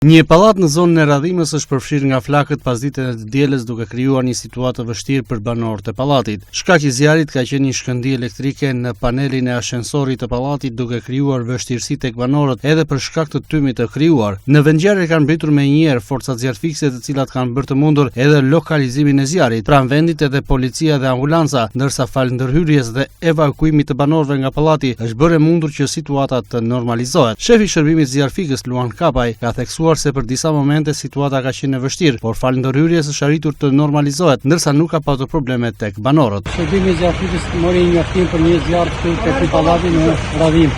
Një pallat në zonën e Radhimës është përfshirë nga flakët pas ditën e të dielës, duke krijuar një situatë të vështirë për banorët e pallatit. Shkaqi i zjarrit ka qenë një shkëndijë elektrike në panelin e ashensorit të pallatit, duke krijuar vështirësi tek banorët edhe për shkak të tymit të krijuar. Në vendngjarje kanë mbritur menjëherë forcat zjarrfikse, të cilat kanë bërë të mundur edhe lokalizimin e zjarrit. Pranë vendit edhe policia dhe ambulanca, ndërsa fal ndërhyrjes dhe evakuimit të banorëve nga pallati është bërë mundur që situata të normalizohet. Shefi i shërbimit zjarrfikës Luan Kapaj ka theksuar se për disa momente situata ka qenë e vështirë, por fal ndërhyrjes është arritur të normalizohet, ndërsa nuk ka pasur probleme tek banorët. Shërbimi i zjarrfikës mori një njoftim për një zjarr këtu tek pallati në Radhim,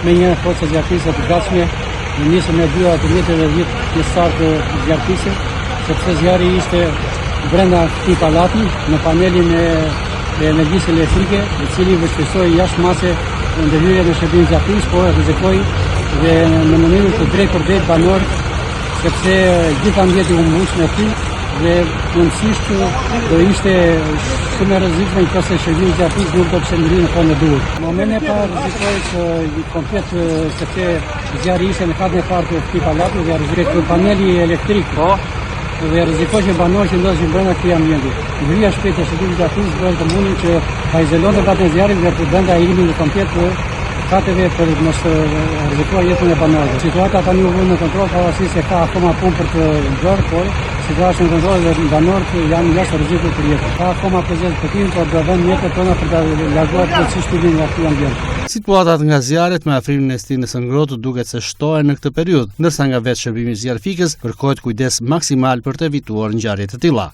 me një forcë zjarrfikëse të gatshme, nisëm me 2 pjesëtar të zjarrfikës, sepse zjarri ishte brenda këtij pallati në panelin e energjisë elektrike, i cili vështirësoi jashtëmase ndërhyrjen e shërbimit zjarrfikës, por rrezikoi dhe në mënyrë të drejtë për drejtë banorët, sepse gjithë ambienti u mbush me ty dhe mundësisht do ishte shumë e rrezikshme nëse shërbimi i zjarrfikës nuk do të kishte ngrirë në kohën e duhur. Në momentin e parë rrezikoi që komplet sepse zjarri ishte në katën e parë të këtij pallati dhe rrezikoi paneli elektrik, dhe rrezikoi që banorët që ndodheshin brenda këtij ambienti. Ngrirja shpejtë e shërbimit të zjarrfikës bëri të mundin që ta izolonte patën zjarrin dhe të bënte ajrimin komplet katëve për mos rrezikuar jetën e banorëve. Situata tani u vë në kontroll, pavarësisht se ka akoma punë për të bërë, por situata është në kontroll dhe banorët janë jashtë rrezikut për jetën. Ka akoma prezencë të tillë, por do vënë jetën tona për të larguar plotësisht tymin nga ky ambient. Situatat nga zjarret me afrimin e stinës së ngrohtë duket se shtohen në këtë periudhë, ndërsa nga vetë shërbimi i zjarrfikës kërkohet kujdes maksimal për të evituar ngjarje të tilla.